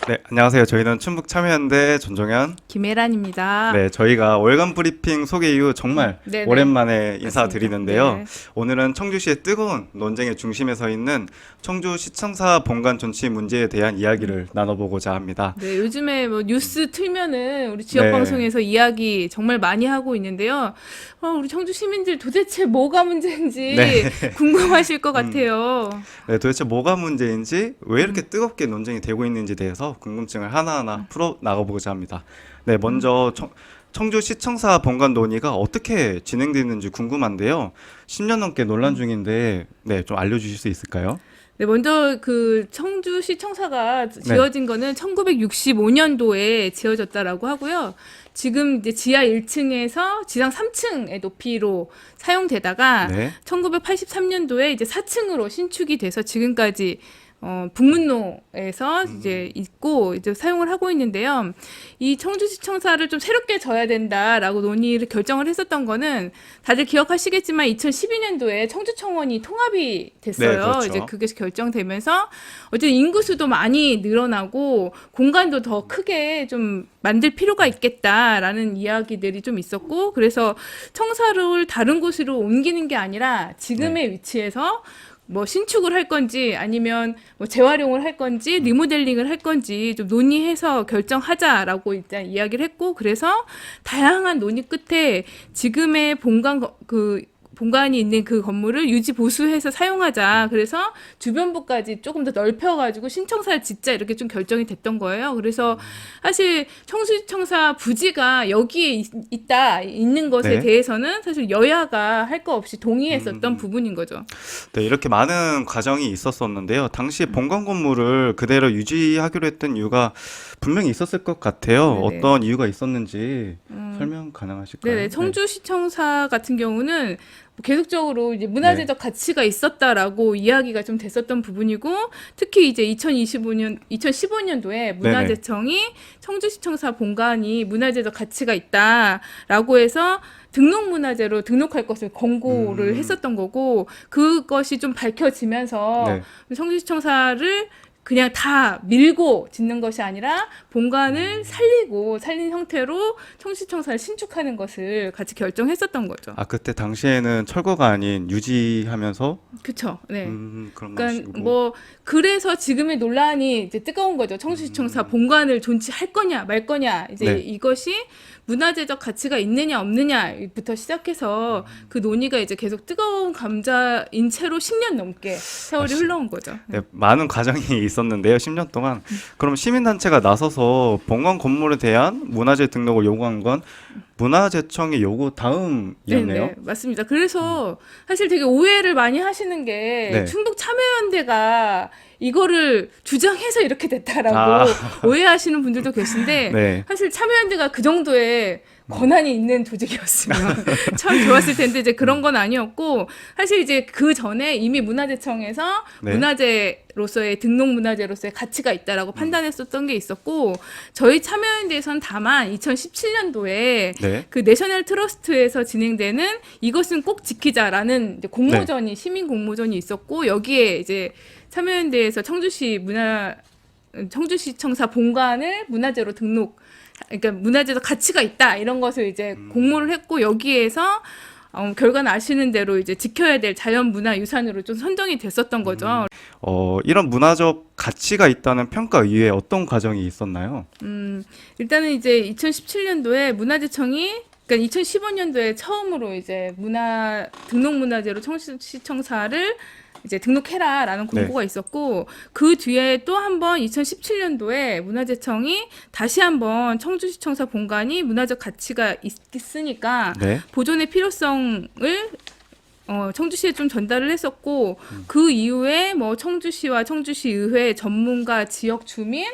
네, 안녕하세요. 저희는 충북 참여연대 전종현. 김혜란입니다. 네, 저희가 월간 브리핑 소개 이후 정말 네네. 오랜만에 맞습니다. 인사드리는데요. 네. 오늘은 청주시의 뜨거운 논쟁의 중심에 서 있는 청주 시청사 본관 존치 문제에 대한 이야기를 나눠보고자 합니다. 네, 요즘에 뭐 뉴스 틀면은 우리 지역 네, 방송에서 이야기 정말 많이 하고 있는데요. 우리 청주 시민들 도대체 뭐가 네, 문제인지 궁금하실 것 음, 같아요. 네, 도대체 뭐가 문제인지 왜 이렇게 뜨겁게 논쟁이 되고 있는지 대해서 궁금증을 하나하나 풀어 나가보고자 합니다. 네, 먼저 청주 시청사 본관 논의가 어떻게 진행되는지 궁금한데요. 10년 넘게 논란 중인데, 네, 좀 알려주실 수 있을까요? 네, 먼저 그 청주시 청사가 네, 지어진 거는 1965년도에 지어졌다라고 하고요. 지금 이제 지하 1층에서 지상 3층의 높이로 사용되다가 네, 1983년도에 이제 4층으로 신축이 돼서 지금까지 북문로에서 이제 있고 이제 사용을 하고 있는데요. 이 청주시청사를 좀 새롭게 져야 된다라고 논의를 결정을 했었던 거는 다들 기억하시겠지만 2012년도에 청주청원이 통합이 네, 됐어요. 이제 그렇죠. 그게 결정되면서 어쨌든 인구수도 많이 늘어나고 공간도 더 크게 좀 만들 필요가 있겠다라는 이야기들이 좀 있었고 그래서 청사를 다른 곳으로 옮기는 게 아니라 네, 지금의 위치에서 뭐 신축을 할 건지 아니면 뭐 재활용을 할 건지 리모델링을 할 건지 좀 논의해서 결정하자라고 일단 이야기를 했고 그래서 다양한 논의 끝에 지금의 본관이 있는 그 건물을 유지 보수해서 사용하자. 그래서 주변부까지 조금 더 넓혀가지고 신청사를 짓자 이렇게 좀 결정이 됐던 거예요. 그래서 사실 청수청사 부지가 여기에 있는 것에 네. 대해서는 사실 여야가 할 거 없이 동의했었던 부분인 거죠. 네, 이렇게 많은 과정이 있었었는데요. 당시 본관 건물을 그대로 유지하기로 했던 이유가 분명히 있었을 것 같아요. 네네. 어떤 이유가 있었는지 설명 가능하실까요? 네네. 네, 청주시청사 같은 경우는 계속적으로 이제 네, 문화재적 가치가 있었다라고 이야기가 좀 됐었던 부분이고 특히 이제 2015년도에 네, 네. 문화재청이 청주시청사 본관이 문화재적 가치가 있다라고 해서 등록문화재로 등록할 것을 권고를 음, 했었던 거고 그것이 좀 밝혀지면서 네. 청주시청사를 그냥 다 밀고 짓는 것이 아니라 본관을 살린 형태로 청시청사를 신축하는 것을 같이 결정했었던 거죠. 아, 그때 당시에는 철거가 아닌 유지하면서 그쵸. 네. 그런 그러니까 방식으로. 뭐 그래서 지금의 논란이 이제 뜨거운 거죠. 청주시청사 본관을 존치할 거냐 말 거냐 이제 네. 이것이 문화재적 가치가 있느냐 없느냐부터 시작해서 그 논의가 이제 계속 뜨거운 감자인 채로 10년 넘게 아, 세월이 흘러온 거죠. 네, 많은 과정이 있었는데요. 10년 동안. 그럼 시민단체가 나서서 본관 건물에 대한 문화재 등록을 요구한 건 문화재청의 요구 네, 다음이었네요. 네, 맞습니다. 그래서 사실 되게 오해를 많이 하시는 게 네. 충북 참여연대가 이거를 주장해서 이렇게 아, 됐다라고 오해하시는 분들도 계신데 네. 사실 참여연대가 그 정도의 권한이 있는 조직이었으면 참 좋았을 텐데 이제 그런 건 아니었고 사실 이제 그 전에 이미 문화재청에서 네. 문화재로서의 등록 문화재로서의 가치가 있다라고 판단했었던 게 있었고 저희 참여연대에서는 다만 2017년도에 네. 그 내셔널 트러스트에서 진행되는 이것은 꼭 지키자라는 이제 네. 시민 공모전이 있었고 여기에 이제 참여연대에서 청주시청사 본관을 문화재로 그러니까 문화재적 가치가 있다 이런 것을 이제 공모를 했고 여기에서 결과는 아시는 대로 이제 지켜야 될 자연문화유산으로 좀 선정이 됐었던 거죠. 이런 문화적 가치가 있다는 평가 이외에 어떤 과정이 있었나요? 일단은 이제 2017년도에 문화재청이 그러니까 2015년도에 처음으로 이제 등록문화재로 청시청사를 이제 등록해라라는 네. 공고가 있었고 그 뒤에 또 한 번 2017년도에 문화재청이 다시 한번 청주시청사 본관이 문화적 가치가 있으니까 네. 보존의 필요성을 청주시에 좀 전달을 했었고 그 이후에 뭐 청주시와 청주시의회 전문가 지역 주민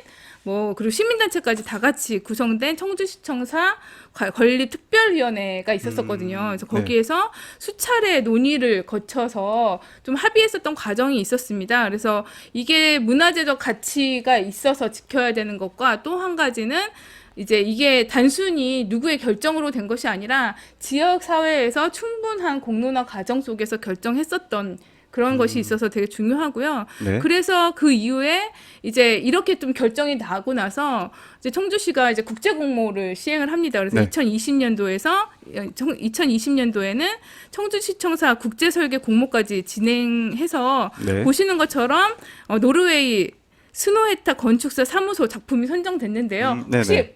뭐 그리고 시민단체까지 다 같이 구성된 청주시청사 건립특별위원회가 있었었거든요. 그래서 네. 거기에서 수차례 논의를 거쳐서 좀 합의했었던 과정이 있었습니다. 그래서 이게 문화재적 가치가 있어서 지켜야 되는 것과 또 한 가지는 이제 이게 단순히 누구의 결정으로 된 것이 아니라 지역 사회에서 충분한 공론화 과정 속에서 결정했었던 그런 것이 있어서 되게 중요하고요. 네. 그래서 그 이후에 이제 이렇게 좀 결정이 나고 나서 이제 청주시가 이제 국제 공모를 시행을 합니다. 그래서 네. 2020년도에는 청주시청사 국제 설계 공모까지 진행해서 네. 보시는 것처럼 노르웨이 스노헤타 건축사 사무소 작품이 선정됐는데요. 네네. 혹시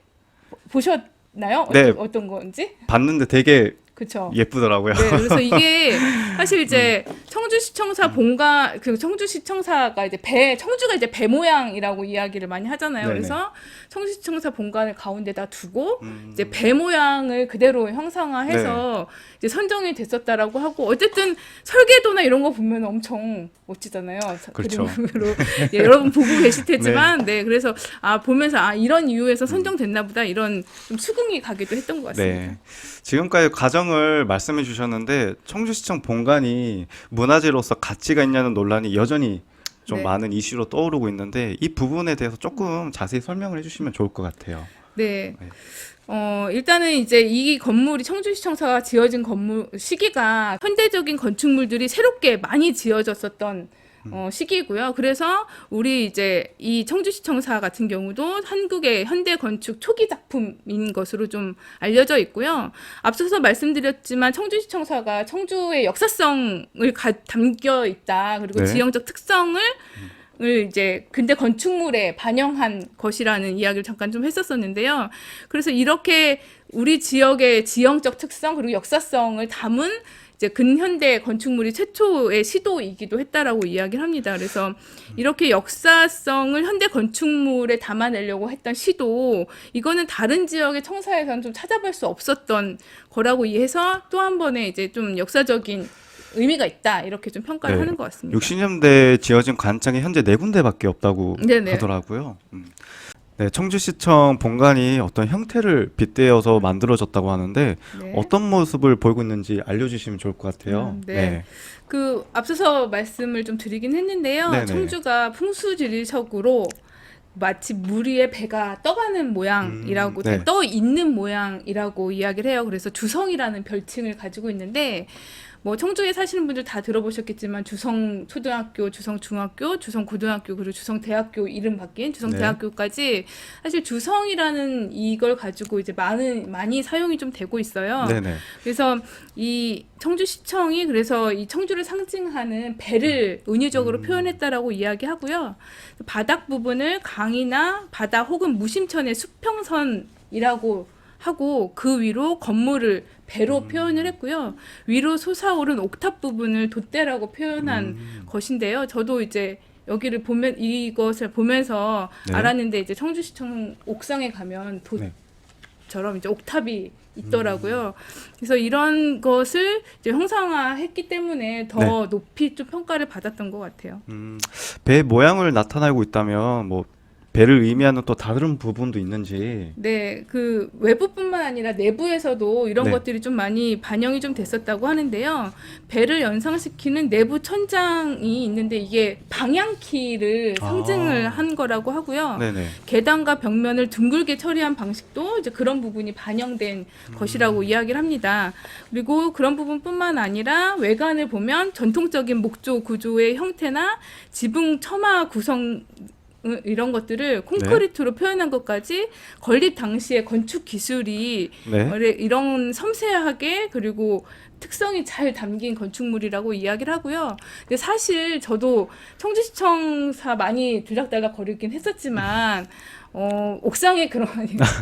보셨나요? 네. 어떤 건지? 봤는데 되게 그렇죠. 예쁘더라고요. 네, 그래서 이게 사실 이제 청주시청사 본관 그 청주시청사가 이제 청주가 이제 배 모양이라고 이야기를 많이 하잖아요. 네네. 그래서 청주시청사 본관을 가운데다 두고 이제 배 모양을 그대로 형상화해서 이제 선정이 됐었다라고 하고 어쨌든 설계도나 이런 거 보면 엄청 멋지잖아요. 그렇죠. 그림으로 예, 여러분 보고 계실 테지만 네, 그래서 보면서 이런 이유에서 선정됐나 보다 이런 좀 수긍이 가기도 했던 것 같습니다. 네. 지금까지 과정을 말씀해 주셨는데 청주시청 본관이 문화재로서 가치가 있냐는 논란이 여전히 좀 네. 많은 이슈로 떠오르고 있는데 이 부분에 대해서 조금 자세히 설명을 해주시면 좋을 것 같아요. 네. 네. 일단은 이제 이 건물이 청주시청사가 지어진 건물 시기가 현대적인 건축물들이 새롭게 많이 지어졌었던 시기이고요. 그래서 우리 이제 이 청주시청사 같은 경우도 한국의 현대 건축 초기 작품인 것으로 좀 알려져 있고요. 앞서서 말씀드렸지만 청주시청사가 청주의 역사성을 담겨 있다. 그리고 네. 지형적 특성을 이제 근대 건축물에 반영한 것이라는 이야기를 잠깐 좀 했었었는데요. 그래서 이렇게 우리 지역의 지형적 특성 그리고 역사성을 담은 이제 근현대 건축물이 최초의 시도이기도 했다라고 이야기를 합니다. 그래서 이렇게 역사성을 현대 건축물에 담아내려고 했던 시도 이거는 다른 지역의 청사에서는 좀 찾아볼 수 없었던 거라고 이해해서 또 한 번의 이제 좀 역사적인 의미가 있다 이렇게 좀 평가를 네. 하는 것 같습니다. 60년대에 지어진 관장이 현재 4군데밖에 없다고 네네. 하더라고요. 네, 청주시청 본관이 어떤 형태를 빗대어서 만들어졌다고 하는데 네. 어떤 모습을 보이고 있는지 알려주시면 좋을 것 같아요. 네. 그 앞서서 말씀을 좀 드리긴 했는데요. 네네. 청주가 풍수지리석으로 마치 물 위에 배가 떠가는 모양이라고 네. 떠 있는 모양이라고 이야기를 해요. 그래서 주성이라는 별칭을 가지고 있는데 뭐 청주에 사시는 분들 다 들어보셨겠지만 주성 초등학교, 주성 중학교, 주성 고등학교 그리고 주성 대학교 이름 바뀐 주성 네. 대학교까지 사실 주성이라는 이걸 가지고 이제 많이 사용이 좀 되고 있어요. 네네. 그래서 이 청주시청이 그래서 이 청주를 상징하는 배를 은유적으로 표현했다라고 이야기하고요. 바닥 부분을 강이나 바다 혹은 무심천의 수평선이라고 하고 그 위로 건물을 배로 표현을 했고요. 위로 솟아오른 옥탑 부분을 돛대라고 표현한 것인데요. 저도 이제 여기를 보면 이것을 보면서 네. 알았는데 이제 청주시청 옥상에 가면 네. 돛처럼 이제 옥탑이 있더라고요. 그래서 이런 것을 이제 형상화했기 때문에 더 높이 좀 평가를 받았던 것 같아요. 배 모양을 나타내고 있다면 뭐 배를 의미하는 또 다른 부분도 있는지. 네, 그 외부뿐만 아니라 내부에서도 이런 네. 것들이 좀 많이 반영이 좀 됐었다고 하는데요. 배를 연상시키는 내부 천장이 있는데 이게 방향키를 상징을 한 거라고 하고요. 네네. 계단과 벽면을 둥글게 처리한 방식도 이제 그런 부분이 반영된 것이라고 이야기를 합니다. 그리고 그런 부분뿐만 아니라 외관을 보면 전통적인 목조 구조의 형태나 지붕 처마 구성 이런 것들을 콘크리트로 표현한 것까지 건립 당시의 건축 기술이 네. 이런 섬세하게 그리고 특성이 잘 담긴 건축물이라고 이야기를 하고요. 근데 사실 저도 청주시청사 많이 들락달락 거리긴 했었지만 옥상에 그런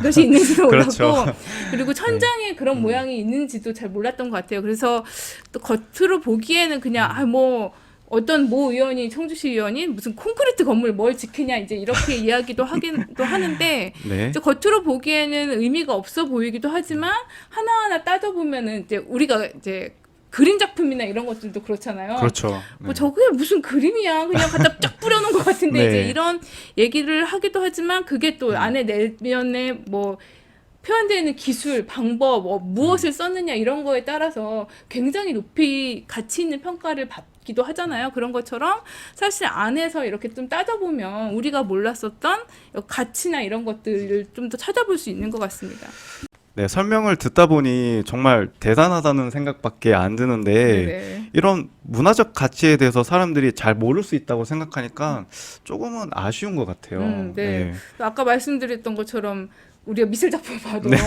것이 있는지도 몰랐고 그렇죠. 그리고 천장에 그런 모양이 있는지도 잘 몰랐던 것 같아요. 그래서 또 겉으로 보기에는 그냥 뭐 어떤 모 의원이 청주시 의원이 무슨 콘크리트 건물 뭘 지키냐 이제 이렇게 이야기도 하긴도 하는데 네. 이제 겉으로 보기에는 의미가 없어 보이기도 하지만 하나하나 따져보면은 이제 우리가 이제 그림 작품이나 이런 것들도 그렇잖아요. 그렇죠. 뭐 저게 무슨 그림이야 그냥 갖다 쫙 뿌려놓은 것 같은데 네. 이제 이런 얘기를 하기도 하지만 그게 또 안에 내면에 뭐 표현되는 기술, 방법, 무엇을 썼느냐 이런 거에 따라서 굉장히 높이 가치 있는 평가를 받기도 하잖아요. 그런 것처럼 사실 안에서 이렇게 좀 따져보면 우리가 몰랐었던 가치나 이런 것들을 좀 더 찾아볼 수 있는 것 같습니다. 네, 설명을 듣다 보니 정말 대단하다는 생각밖에 안 드는데 네네. 이런 문화적 가치에 대해서 사람들이 잘 모를 수 있다고 생각하니까 조금은 아쉬운 것 같아요. 네. 아까 말씀드렸던 것처럼 우리가 미술 작품 봐도 네.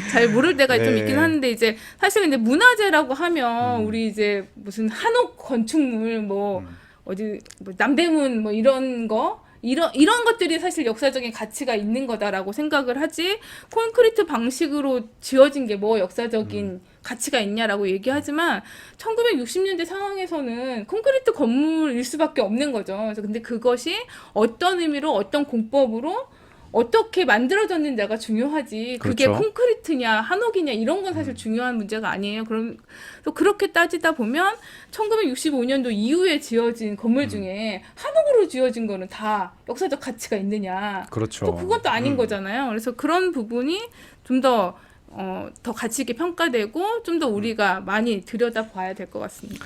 잘 모를 때가 좀 네. 있긴 하는데 이제 사실 근데 문화재라고 하면 우리 이제 무슨 한옥 건축물 뭐 어디 뭐 남대문 뭐 이런 거 이런 것들이 사실 역사적인 가치가 있는 거다라고 생각을 하지 콘크리트 방식으로 지어진 게 뭐 역사적인 가치가 있냐라고 얘기하지만 1960년대 상황에서는 콘크리트 건물일 수밖에 없는 거죠. 그래서 근데 그것이 어떤 의미로 어떤 공법으로 어떻게 만들어졌는지가 중요하지. 그게 그렇죠. 콘크리트냐 한옥이냐 이런 건 사실 중요한 문제가 아니에요. 그럼 또 그렇게 따지다 보면 1965년도 이후에 지어진 건물 중에 한옥으로 지어진 거는 다 역사적 가치가 있느냐. 그렇죠. 또 그것도 아닌 거잖아요. 그래서 그런 부분이 좀 더 더 가치 있게 평가되고 좀 더 우리가 많이 들여다봐야 될 것 같습니다.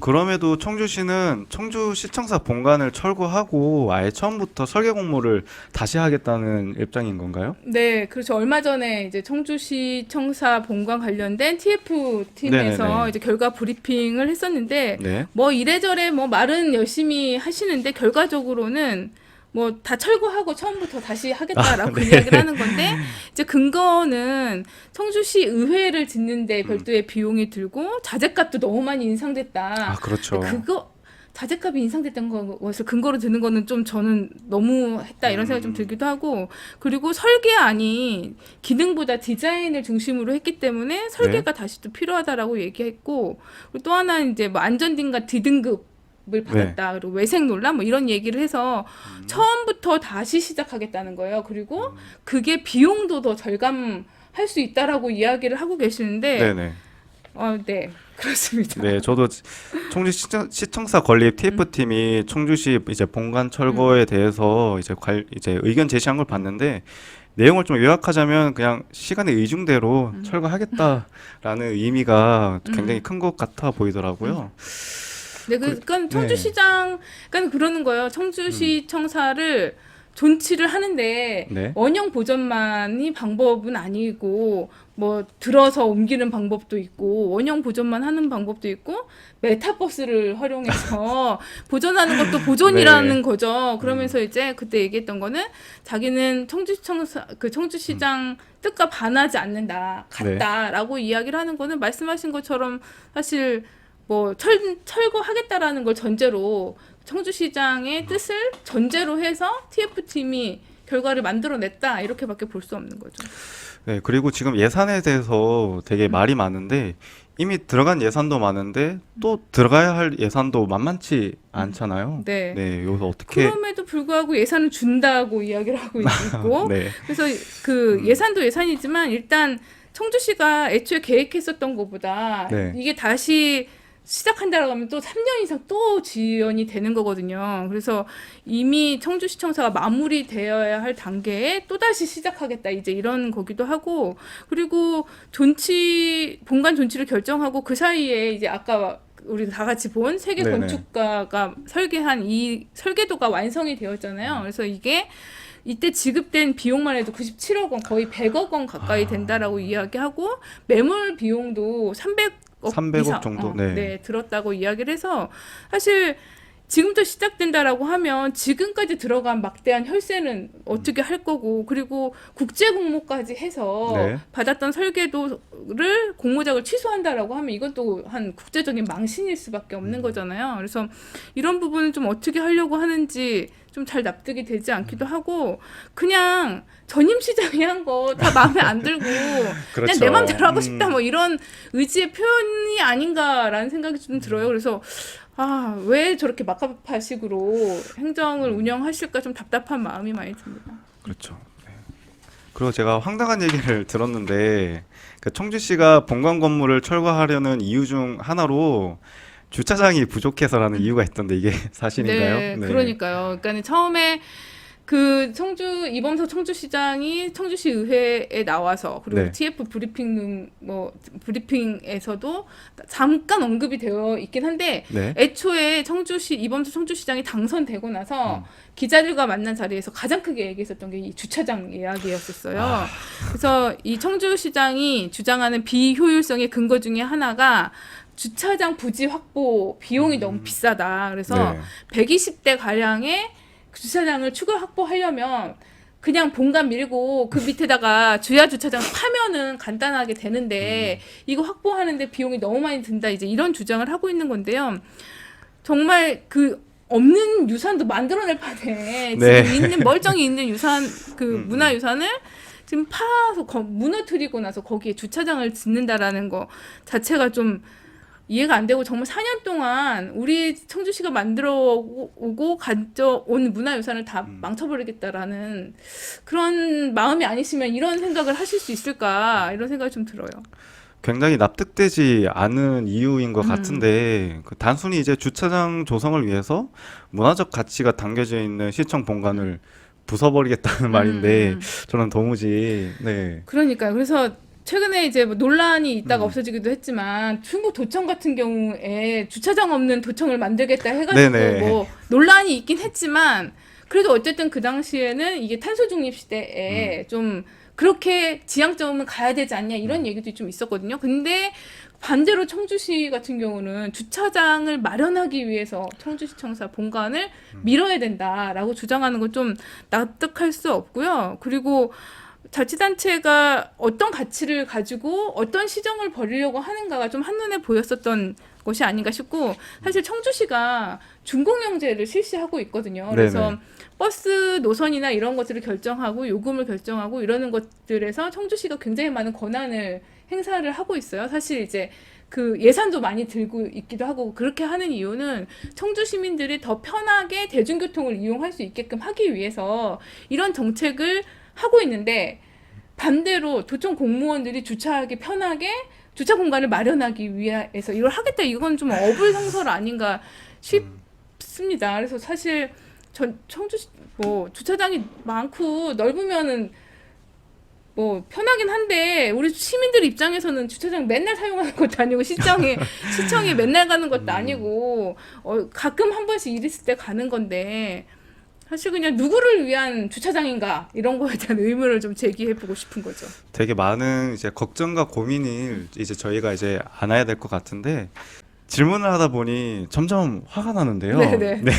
그럼에도 청주시는 청주시청사 본관을 철거하고 아예 처음부터 설계 공모를 다시 하겠다는 입장인 건가요? 네, 그렇죠. 얼마 전에 이제 청주시 청사 본관 관련된 TF 팀에서 네네네. 이제 결과 브리핑을 했었는데 네. 뭐 이래저래 뭐 말은 열심히 하시는데 결과적으로는 뭐 다 철거하고 처음부터 다시 하겠다라고 이야기를 하는 건데 이제 근거는 청주시 의회를 짓는데 별도의 비용이 들고 자재값도 너무 많이 인상됐다. 아, 그렇죠. 그거 자재값이 인상됐던 것을 근거로 드는 거는 좀 저는 너무 했다 이런 생각이 좀 들기도 하고 그리고 설계안이 기능보다 디자인을 중심으로 했기 때문에 설계가 다시 또 필요하다라고 얘기했고 그리고 또 하나 이제 뭐 안전등과 D등급을 받았다 그리고 외생 논란 뭐 이런 얘기를 해서 처음부터 다시 시작하겠다는 거예요. 그리고 그게 비용도 더 절감할 수 있다라고 이야기를 하고 계시는데 네네. 네 그렇습니다. 네, 저도 청주 시청사 건립 TF팀이 청주시 이제 본관 철거에 대해서 이제 의견 제시한 걸 봤는데 내용을 좀 요약하자면 그냥 시간의 의중대로 철거하겠다라는 의미가 굉장히 큰 것 같아 보이더라고요. 네, 그러니까 청주시장, 그러니까 그러는 거예요. 청주시청사를 존치를 하는데 네. 원형 보존만이 방법은 아니고 뭐 들어서 옮기는 방법도 있고 원형 보존만 하는 방법도 있고 메타버스를 활용해서 보존하는 것도 보존이라는 네. 거죠. 그러면서 이제 그때 얘기했던 거는 자기는 청주시장 뜻과 반하지 않는다, 같다라고 이야기를 하는 거는 말씀하신 것처럼 사실 뭐 철거하겠다라는 걸 전제로 청주시장의 뜻을 전제로 해서 TF팀이 결과를 만들어냈다 이렇게밖에 볼 수 없는 거죠. 네, 그리고 지금 예산에 대해서 되게 말이 많은데 이미 들어간 예산도 많은데 또 들어가야 할 예산도 만만치 않잖아요. 네. 네, 여기서 어떻게 그럼에도 불구하고 예산을 준다고 이야기를 하고 있고 네. 그래서 그 예산도 예산이지만 일단 청주시가 애초에 계획했었던 것보다 네. 이게 다시 시작한다라고 하면 또 3년 이상 또 지연이 되는 거거든요. 그래서 이미 청주시청사가 마무리되어야 할 단계에 또다시 시작하겠다 이제 이런 거기도 하고 그리고 본관 존치를 결정하고 그 사이에 이제 아까 우리 다 같이 본 세계 네네. 건축가가 설계한 이 설계도가 완성이 되었잖아요. 그래서 이게 이때 지급된 비용만 해도 97억 원, 거의 100억 원 가까이 된다라고 이야기하고 매물 비용도 300억 300억 이상, 정도? 네, 들었다고 이야기를 해서 사실 지금부터 시작된다라고 하면 지금까지 들어간 막대한 혈세는 어떻게 할 거고 그리고 국제 공모까지 해서 네. 받았던 설계도를 공모작을 취소한다라고 하면 이건 또 한 국제적인 망신일 수밖에 없는 거잖아요. 그래서 이런 부분을 좀 어떻게 하려고 하는지 좀 잘 납득이 되지 않기도 하고 그냥 전임 시장이 한 거 다 마음에 안 들고 그냥 그렇죠. 내 마음대로 하고 싶다 뭐 이런 의지의 표현이 아닌가라는 생각이 좀 들어요. 그래서 왜 저렇게 막가파식으로 행정을 운영하실까 좀 답답한 마음이 많이 듭니다. 그렇죠. 네. 그리고 제가 황당한 얘기를 들었는데 그 청주시가 본관 건물을 철거하려는 이유 중 하나로 주차장이 부족해서라는 이유가 있던데 이게 사실인가요? 네, 그러니까요. 그러니까 처음에 그 이범석 청주시장이 청주시 의회에 나와서 그리고 네. TF 브리핑에서도 잠깐 언급이 되어 있긴 한데 네. 애초에 이범석 청주시장이 당선되고 나서 기자들과 만난 자리에서 가장 크게 얘기했었던 게 이 주차장 이야기였었어요. 그래서 이 청주시장이 주장하는 비효율성의 근거 중에 하나가 주차장 부지 확보 비용이 너무 비싸다. 그래서 네. 120대 가량의 주차장을 추가 확보하려면 그냥 본관 밀고 그 밑에다가 주야 주차장 파면은 간단하게 되는데 이거 확보하는데 비용이 너무 많이 든다. 이제 이런 주장을 하고 있는 건데요. 정말 그 없는 유산도 만들어낼 판에 네. 지금 멀쩡히 있는 유산 그 문화유산을 지금 파서 무너뜨리고 나서 거기에 주차장을 짓는다라는 거 자체가 좀 이해가 안 되고 정말 4년 동안 우리 청주시가 만들어 오고 가져온 문화유산을 다 망쳐버리겠다라는 그런 마음이 아니시면 이런 생각을 하실 수 있을까 이런 생각이 좀 들어요. 굉장히 납득되지 않은 이유인 것 같은데 그 단순히 이제 주차장 조성을 위해서 문화적 가치가 담겨져 있는 시청 본관을 부숴버리겠다는 말인데 저는 도무지 그러니까요. 그래서 최근에 이제 뭐 논란이 있다가 없어지기도 했지만 충북 도청 같은 경우에 주차장 없는 도청을 만들겠다 해가지고 네네. 뭐 논란이 있긴 했지만 그래도 어쨌든 그 당시에는 이게 탄소 중립 시대에 좀 그렇게 지향점은 가야 되지 않냐 이런 얘기도 좀 있었거든요. 근데 반대로 청주시 같은 경우는 주차장을 마련하기 위해서 청주시청사 본관을 밀어야 된다라고 주장하는 건 좀 납득할 수 없고요. 그리고 자치단체가 어떤 가치를 가지고 어떤 시정을 벌이려고 하는가가 좀 한눈에 보였었던 것이 아닌가 싶고 사실 청주시가 준공영제를 실시하고 있거든요. 그래서 네네. 버스 노선이나 이런 것들을 결정하고 요금을 결정하고 이러는 것들에서 청주시가 굉장히 많은 권한을 행사를 하고 있어요. 사실 이제 그 예산도 많이 들고 있기도 하고 그렇게 하는 이유는 청주 시민들이 더 편하게 대중교통을 이용할 수 있게끔 하기 위해서 이런 정책을 하고 있는데 반대로 도청 공무원들이 주차하기 편하게 주차 공간을 마련하기 위해서 이걸 하겠다 이건 좀 어불성설 아닌가 싶습니다. 그래서 사실 청주 뭐 주차장이 많고 넓으면은 뭐 편하긴 한데 우리 시민들 입장에서는 주차장 맨날 사용하는 것도 아니고 시청에 맨날 가는 것도 아니고 가끔 한 번씩 일 있을 때 가는 건데 사실 그냥 누구를 위한 주차장인가 이런 거에 대한 의문을 좀 제기해보고 싶은 거죠. 되게 많은 이제 걱정과 고민을 이제 저희가 이제 안아야 될 것 같은데 질문을 하다 보니 점점 화가 나는데요. 네네. 네.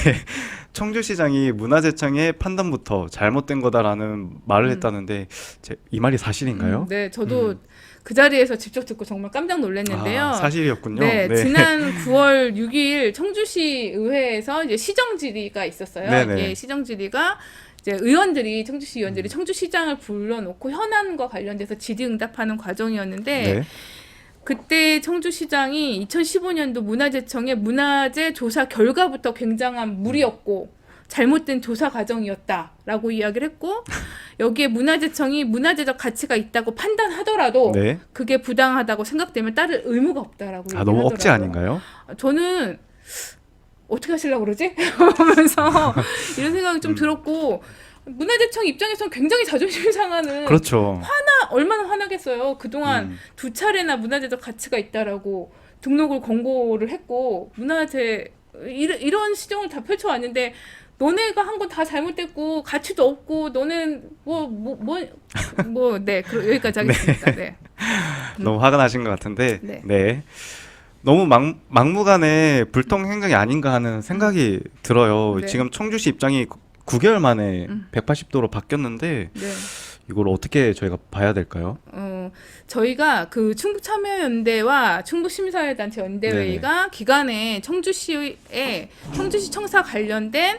청주시장이 문화재청의 판단부터 잘못된 거다라는 말을 했다는데 이 말이 사실인가요? 네, 저도 그 자리에서 직접 듣고 정말 깜짝 놀랐는데요. 사실이었군요. 네, 지난 9월 6일 청주시 의회에서 이제 시정 질의가 있었어요. 네네. 이게 시정 질의가 이제 의원들이 청주시 의원들이 청주시장을 불러놓고 현안과 관련돼서 질의응답하는 과정이었는데 네. 그때 청주시장이 2015년도 문화재청의 문화재 조사 결과부터 굉장한 무리였고 잘못된 조사 과정이었다라고 이야기를 했고 여기에 문화재청이 문화재적 가치가 있다고 판단하더라도 네. 그게 부당하다고 생각되면 따를 의무가 없다라고 얘기를 너무 하더라고요. 억지 아닌가요? 저는 어떻게 하시려고 그러지? 하면서 이런 생각이 좀 들었고 문화재청 입장에서는 굉장히 자존심 상하는 그렇죠. 얼마나 화나겠어요. 그동안 두 차례나 문화재적 가치가 있다라고 등록을 권고를 했고 문화재 이런 시정을 다 펼쳐왔는데 너네가 한 건 다 잘못됐고 가치도 없고 너는 네 여기까지 하겠습니다. 네. 너무 화가 나신 것 같은데 네. 네. 너무 막무가내 불통 행정이 아닌가 하는 생각이 들어요. 네. 지금 청주시 입장이 9개월 만에 180도로 바뀌었는데 네. 이걸 어떻게 저희가 봐야 될까요? 저희가 그 충북참여연대와 충북시민사회단체 연대회의가 기간에 청주시 청사 관련된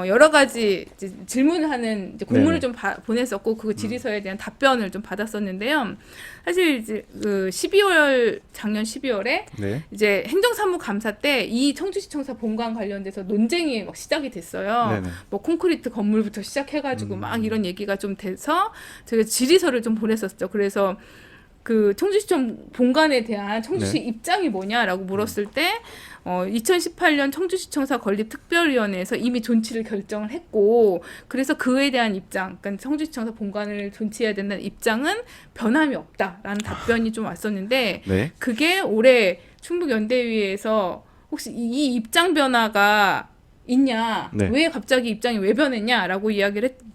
여러 가지 이제 질문을 하는 이제 공문을 좀 보냈었고 그 질의서에 대한 답변을 좀 받았었는데요. 사실 이제 그 작년 12월에 네. 이제 행정사무감사 때 이 청주시청사 본관 관련돼서 논쟁이 막 시작이 됐어요. 네네. 뭐 콘크리트 건물부터 시작해가지고 막 이런 얘기가 좀 돼서 제가 질의서를 좀 보냈었죠. 그래서 그 청주시청 본관에 대한 청주시 네. 입장이 뭐냐라고 물었을 때 2018년 청주시청사 건립특별위원회에서 이미 존치를 결정을 했고 그래서 그에 대한 입장, 그러니까 청주시청사 본관을 존치해야 된다는 입장은 변함이 없다라는 답변이 좀 왔었는데 네. 그게 올해 충북연대위에서 혹시 이 입장 변화가 있냐, 네. 왜 갑자기 입장이 왜 변했냐라고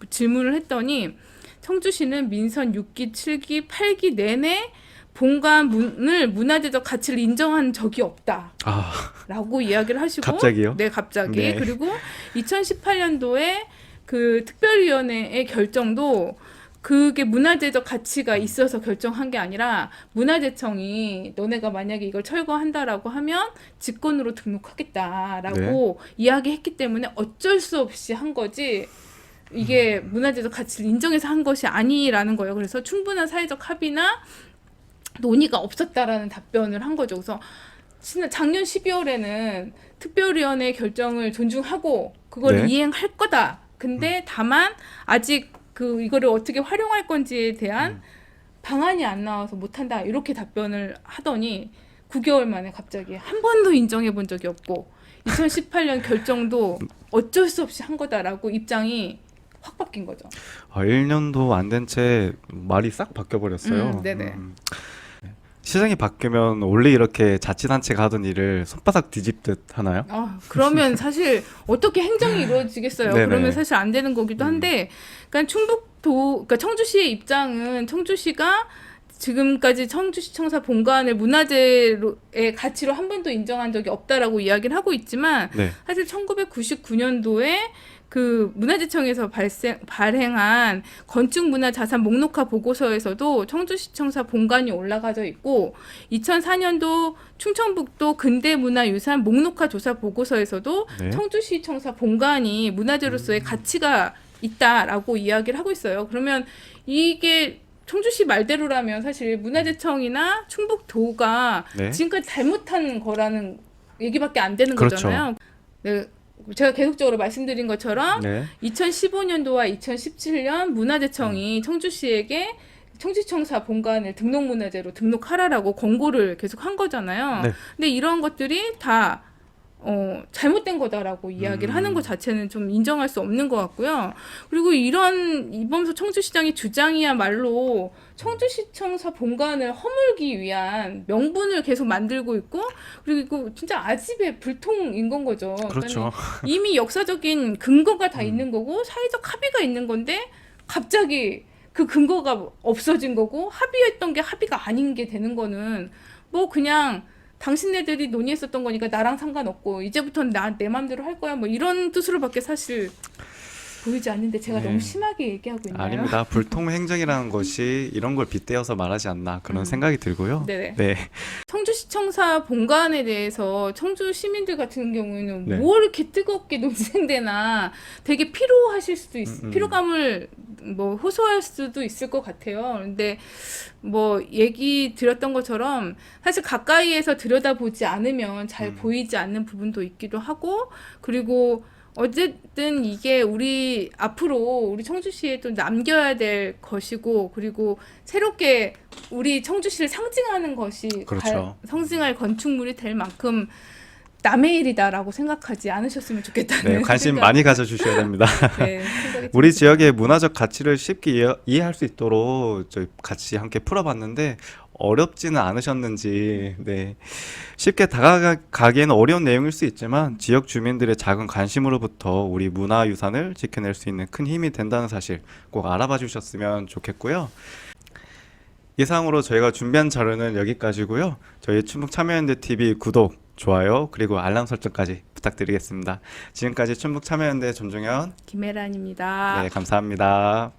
질문을 했더니 청주시는 민선 6기, 7기, 8기 내내 본관 문을 문화재적 가치를 인정한 적이 없다. 아, 라고 이야기를 하시고 갑자기요? 네, 갑자기. 네. 그리고 2018년도에 그 특별위원회의 결정도 그게 문화재적 가치가 있어서 결정한 게 아니라 문화재청이 너네가 만약에 이걸 철거한다라고 하면 직권으로 등록하겠다라고 이야기했기 때문에 어쩔 수 없이 한 거지 이게 문화재적 가치를 인정해서 한 것이 아니라는 거예요. 그래서 충분한 사회적 합의나 논의가 없었다라는 답변을 한 거죠. 그래서 작년 12월에는 특별위원회 결정을 존중하고 그걸 네. 이행할 거다. 근데 다만 아직 그 이거를 어떻게 활용할 건지에 대한 방안이 안 나와서 못한다. 이렇게 답변을 하더니 9개월 만에 갑자기 한 번도 인정해 본 적이 없고 2018년 결정도 어쩔 수 없이 한 거다라고 입장이 확 바뀐 거죠. 1년도 안 된 채 말이 싹 바뀌어버렸어요. 네네. 시장이 바뀌면 원래 이렇게 자치단체가 하던 일을 손바닥 뒤집듯 하나요? 그러면 사실 어떻게 행정이 이루어지겠어요? 네네. 그러면 사실 안 되는 거기도 한데, 그러니까 그러니까 청주시의 입장은 청주시가 지금까지 청주시청사 본관을 문화재의 가치로 한 번도 인정한 적이 없다라고 이야기를 하고 있지만, 네. 사실 1999년도에 그 문화재청에서 발행한 건축문화자산 목록화 보고서에서도 청주시청사 본관이 올라가져 있고 2004년도 충청북도 근대문화유산 목록화 조사 보고서에서도 네. 청주시청사 본관이 문화재로서의 가치가 있다라고 이야기를 하고 있어요. 그러면 이게 청주시 말대로라면 사실 문화재청이나 충북도가 네. 지금까지 잘못한 거라는 얘기밖에 안 되는 그렇죠. 거잖아요. 네. 제가 계속적으로 말씀드린 것처럼 네. 2015년도와 2017년 문화재청이 청주시에게 청주시청사 본관을 등록문화재로 등록하라라고 권고를 계속 한 거잖아요. 네. 근데 이런 것들이 다 잘못된 거다라고 이야기를 하는 것 자체는 좀 인정할 수 없는 것 같고요. 그리고 이범수 청주시장의 주장이야말로 청주시청사 본관을 허물기 위한 명분을 계속 만들고 있고, 그리고 진짜 아집의 불통인 건 거죠. 그렇죠. 이미 역사적인 근거가 다 있는 거고 사회적 합의가 있는 건데 갑자기 그 근거가 없어진 거고 합의했던 게 합의가 아닌 게 되는 거는 뭐 그냥 당신네들이 논의했었던 거니까 나랑 상관없고 이제부터는 내 맘대로 할 거야 뭐 이런 뜻으로밖에 사실 보이지 않는데 제가 네. 너무 심하게 얘기하고 있나요? 아닙니다. 불통행정이라는 것이 이런 걸 빗대어서 말하지 않나 그런 생각이 들고요. 네네. 네. 청주시청사 본관에 대해서 청주 시민들 같은 경우에는 네. 뭘 이렇게 뜨겁게 논쟁되나 되게 피로하실 수도 피로감을 뭐 호소할 수도 있을 것 같아요. 근데 뭐 얘기 드렸던 것처럼 사실 가까이에서 들여다보지 않으면 잘 보이지 않는 부분도 있기도 하고, 그리고 어쨌든 이게 우리 앞으로 우리 청주시에 또 남겨야 될 것이고, 그리고 새롭게 우리 청주시를 상징하는 것이 그렇죠. 상징할 건축물이 될 만큼 남의 일이다라고 생각하지 않으셨으면 좋겠다는 네, 관심 생각- 많이 가져주셔야 됩니다. 네, 생각이 우리 듭니다. 지역의 문화적 가치를 쉽게 이해할 수 있도록 저희 같이 함께 풀어봤는데 어렵지는 않으셨는지, 네, 쉽게 다가가기에는 어려운 내용일 수 있지만 지역 주민들의 작은 관심으로부터 우리 문화유산을 지켜낼 수 있는 큰 힘이 된다는 사실 꼭 알아봐 주셨으면 좋겠고요. 이상으로 저희가 준비한 자료는 여기까지고요. 저희 충북참여연대 TV 구독, 좋아요, 그리고 알람 설정까지 부탁드리겠습니다. 지금까지 충북참여연대 전종현, 김혜란입니다. 네, 감사합니다.